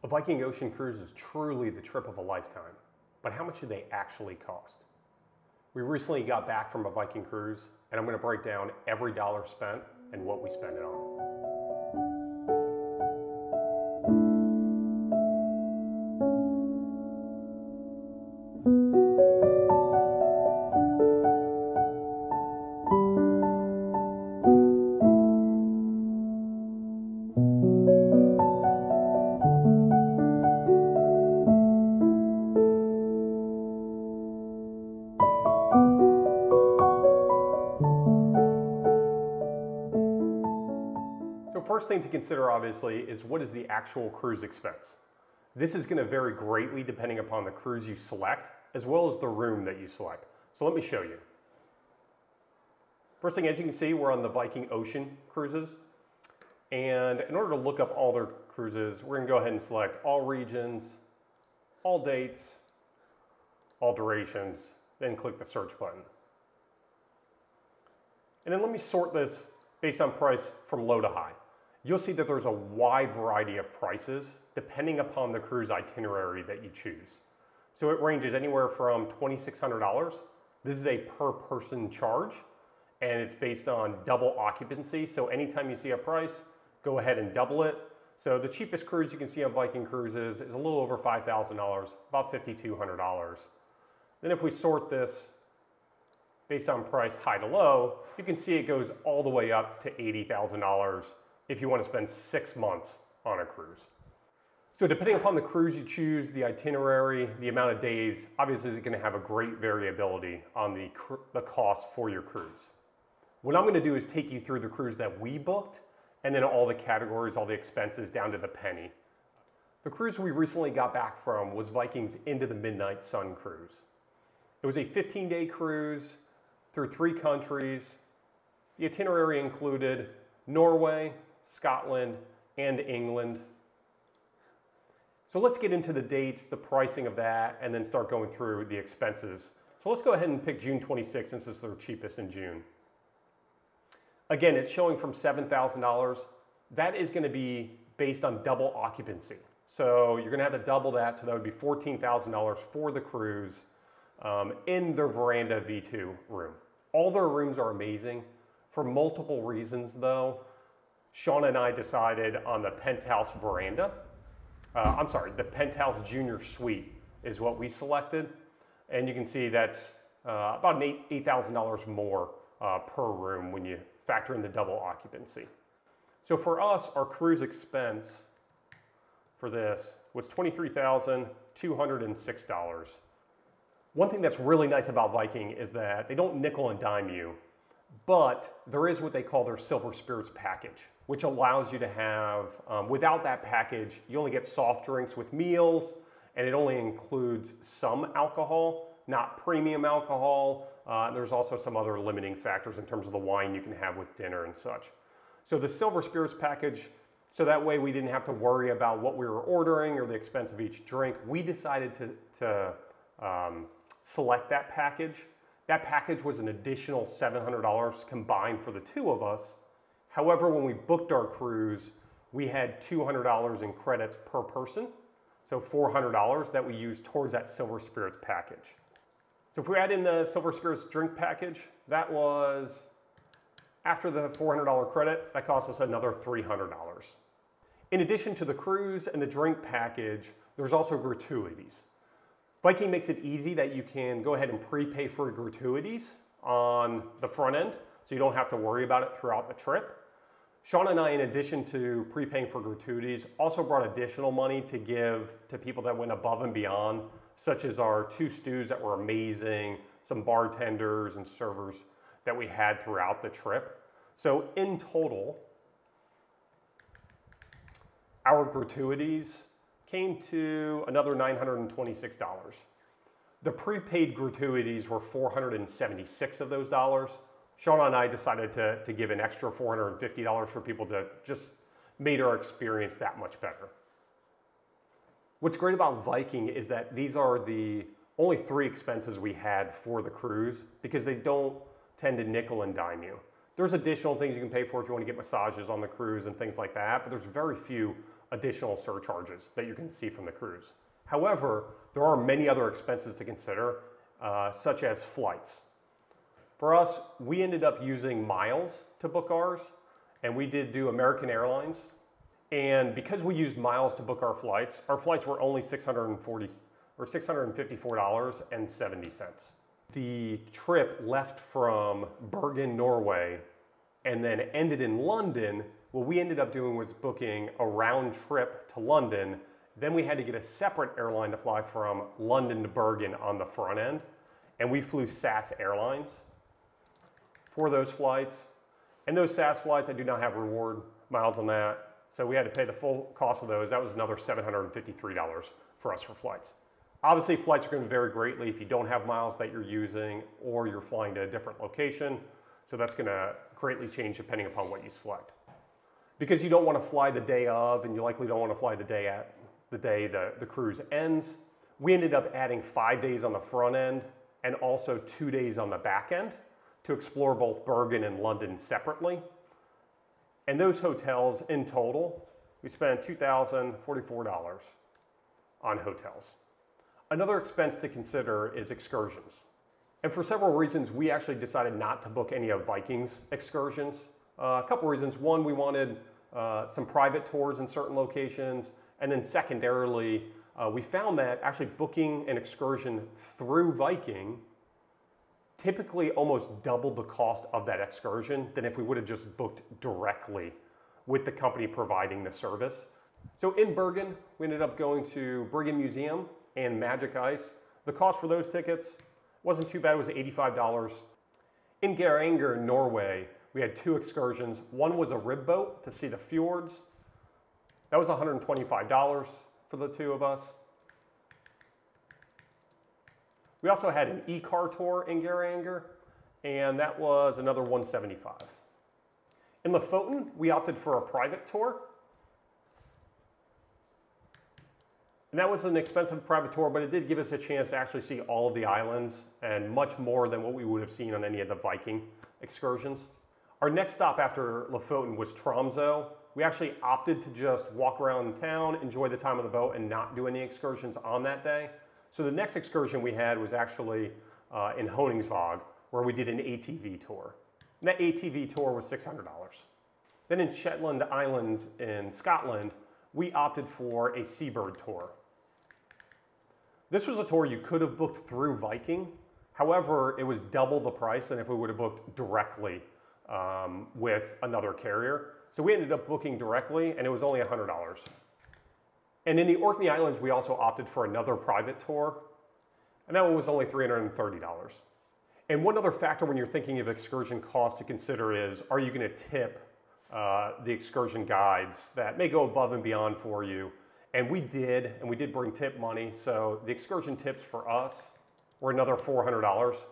A Viking Ocean Cruise is truly the trip of a lifetime, but how much do they actually cost? We recently got back from a Viking cruise, and I'm going to break down every dollar spent and what we spent it on. So first thing to consider obviously is what is the actual cruise expense. This is going to vary greatly depending upon the cruise you select as well as the room that you select. So let me show you. First thing, as you can see, we're on the Viking Ocean Cruises, and in order to look up all their cruises, we're going to go ahead and select all regions, all dates, all durations, then click the search button. And then let me sort this based on price from low to high. You'll see that there's a wide variety of prices depending upon the cruise itinerary that you choose. So it ranges anywhere from $2,600. This is a per person charge, and it's based on double occupancy. So anytime you see a price, go ahead and double it. So the cheapest cruise you can see on Viking Cruises is a little over $5,000, about $5,200. Then if we sort this based on price high to low, you can see it goes all the way up to $80,000 if you want to spend 6 months on a cruise. So depending upon the cruise you choose, the itinerary, the amount of days, obviously is going to have a great variability on the cost for your cruise. What I'm going to do is take you through the cruise that we booked and then all the categories, all the expenses down to the penny. The cruise we recently got back from was Viking's Into the Midnight Sun cruise. It was a 15-day cruise through 3 countries. The itinerary included Norway, Scotland, and England. So let's get into the dates, the pricing of that, and then start going through the expenses. So let's go ahead and pick June 26th since it's their cheapest in June. Again, it's showing from $7,000. That is going to be based on double occupancy. So you're going to have to double that, so that would be $14,000 for the cruise in their Veranda V2 room. All their rooms are amazing. For multiple reasons though, Sean and I decided on the Penthouse Veranda. The Penthouse Junior Suite is what we selected. And you can see that's about $8,000 more per room when you factor in the double occupancy. So for us, our cruise expense for this was $23,206. One thing that's really nice about Viking is that they don't nickel and dime you, but there is what they call their Silver Spirits package, which allows you to have, without that package, you only get soft drinks with meals, and it only includes some alcohol, not premium alcohol. There's also some other limiting factors in terms of the wine you can have with dinner and such. So the Silver Spirits package, so that way we didn't have to worry about what we were ordering or the expense of each drink. We decided to select that package. That package was an additional $700 combined for the 2 of us. However, when we booked our cruise, we had $200 in credits per person, so $400 that we used towards that Silver Spirits package. So if we add in the Silver Spirits drink package, that was, after the $400 credit, that cost us another $300. In addition to the cruise and the drink package, there's also gratuities. Viking makes it easy that you can go ahead and prepay for gratuities on the front end, so you don't have to worry about it throughout the trip. Sean and I, in addition to prepaying for gratuities, also brought additional money to give to people that went above and beyond, such as our 2 stews that were amazing, some bartenders and servers that we had throughout the trip. So in total, our gratuities came to another $926. The prepaid gratuities were $476 of those dollars. Sean and I decided to give an extra $450 for people to just made our experience that much better. What's great about Viking is that these are the only 3 expenses we had for the cruise because they don't tend to nickel and dime you. There's additional things you can pay for if you want to get massages on the cruise and things like that, but there's very few additional surcharges that you can see from the cruise. However, there are many other expenses to consider, such as flights. For us, we ended up using miles to book ours, and we did do American Airlines. And because we used miles to book our flights were only $654.70. The trip left from Bergen, Norway, and then ended in London. What we ended up doing was booking a round trip to London. Then we had to get a separate airline to fly from London to Bergen on the front end. And we flew SAS Airlines for those flights. And those SAS flights, I do not have reward miles on that. So we had to pay the full cost of those. That was another $753 for us for flights. Obviously, flights are going to vary greatly if you don't have miles that you're using or you're flying to a different location. So that's going to greatly change depending upon what you select. Because you don't want to fly the day of, and you likely don't want to fly the day the cruise ends, we ended up adding 5 days on the front end and also 2 days on the back end to explore both Bergen and London separately. And those hotels in total, we spent $2,044 on hotels. Another expense to consider is excursions. And for several reasons, we actually decided not to book any of Viking's excursions. A couple reasons. One, we wanted some private tours in certain locations. And then secondarily, we found that actually booking an excursion through Viking typically almost doubled the cost of that excursion than if we would have just booked directly with the company providing the service. So in Bergen, we ended up going to Bergen Museum and Magic Ice. The cost for those tickets wasn't too bad, it was $85. In Geiranger, Norway, we had 2 excursions. One was a rib boat to see the fjords. That was $125 for the 2 of us. We also had an e-car tour in Geiranger, and that was another $175. In Lofoten, we opted for a private tour. And that was an expensive private tour, but it did give us a chance to actually see all of the islands and much more than what we would have seen on any of the Viking excursions. Our next stop after Lofoten was Tromsø. We actually opted to just walk around town, enjoy the time on the boat, and not do any excursions on that day. So the next excursion we had was actually in Honningsvåg, where we did an ATV tour. And that ATV tour was $600. Then in Shetland Islands in Scotland, we opted for a seabird tour. This was a tour you could have booked through Viking. However, it was double the price than if we would have booked directly with another carrier. So we ended up booking directly, and it was only $100. And in the Orkney Islands, we also opted for another private tour, and that one was only $330. And one other factor when you're thinking of excursion costs to consider is, are you going to tip the excursion guides that may go above and beyond for you? And we did bring tip money, so the excursion tips for us were another $400.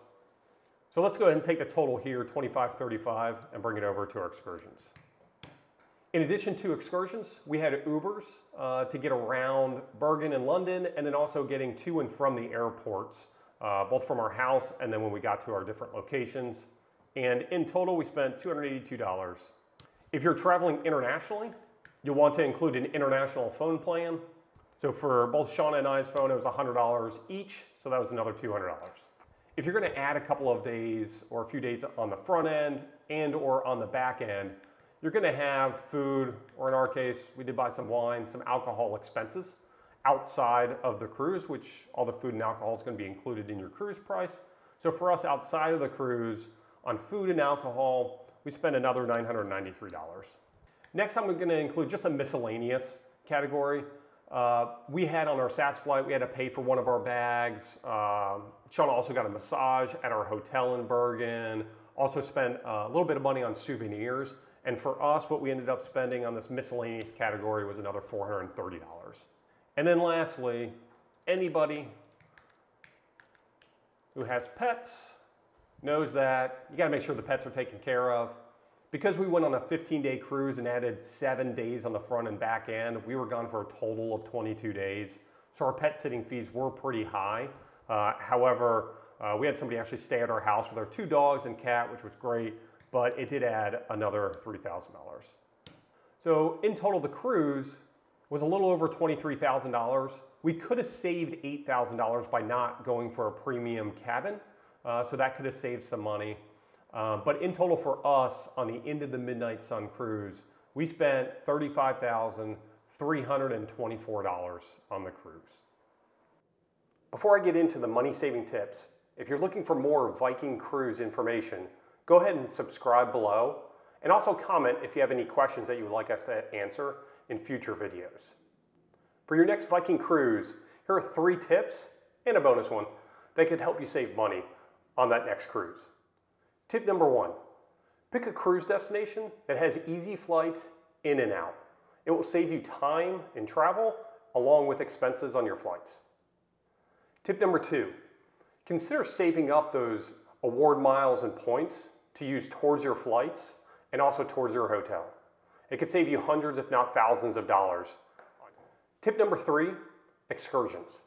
So let's go ahead and take the total here, $25.35, and bring it over to our excursions. In addition to excursions, we had Ubers to get around Bergen and London, and then also getting to and from the airports, both from our house and then when we got to our different locations. And in total, we spent $282. If you're traveling internationally, you'll want to include an international phone plan. So for both Shauna and I's phone, it was $100 each, so that was another $200. If you're going to add a couple of days or a few days on the front end and or on the back end, you're going to have food, or in our case, we did buy some wine, some alcohol expenses outside of the cruise, which all the food and alcohol is going to be included in your cruise price. So for us outside of the cruise, on food and alcohol, we spent another $993. Next, I'm going to include just a miscellaneous category. We had on our SAS flight, we had to pay for one of our bags. Shauna also got a massage at our hotel in Bergen. Also spent a little bit of money on souvenirs. And for us, what we ended up spending on this miscellaneous category was another $430. And then lastly, anybody who has pets knows that you gotta make sure the pets are taken care of. Because we went on a 15-day cruise and added 7 days on the front and back end, we were gone for a total of 22 days. So our pet sitting fees were pretty high. However, we had somebody actually stay at our house with our 2 dogs and cat, which was great, but it did add another $3,000. So in total, the cruise was a little over $23,000. We could have saved $8,000 by not going for a premium cabin, so that could have saved some money. But in total for us, on the Into the Midnight Sun cruise, we spent $35,324 on the cruise. Before I get into the money-saving tips, if you're looking for more Viking Cruise information, go ahead and subscribe below, and also comment if you have any questions that you would like us to answer in future videos. For your next Viking Cruise, here are 3 tips, and a bonus one, that could help you save money on that next cruise. Tip number 1, pick a cruise destination that has easy flights in and out. It will save you time in travel along with expenses on your flights. Tip number 2, consider saving up those award miles and points to use towards your flights and also towards your hotel. It could save you hundreds if not thousands of dollars. Tip number 3, excursions.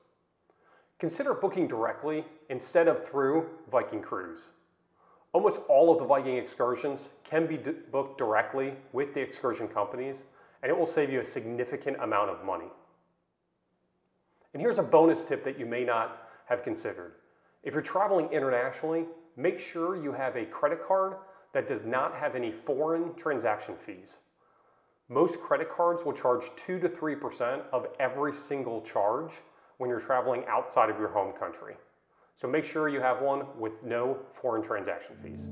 Consider booking directly instead of through Viking Cruise. Almost all of the Viking excursions can be booked directly with the excursion companies, and it will save you a significant amount of money. And here's a bonus tip that you may not have considered. If you're traveling internationally, make sure you have a credit card that does not have any foreign transaction fees. Most credit cards will charge 2 to 3% of every single charge when you're traveling outside of your home country. So make sure you have one with no foreign transaction fees.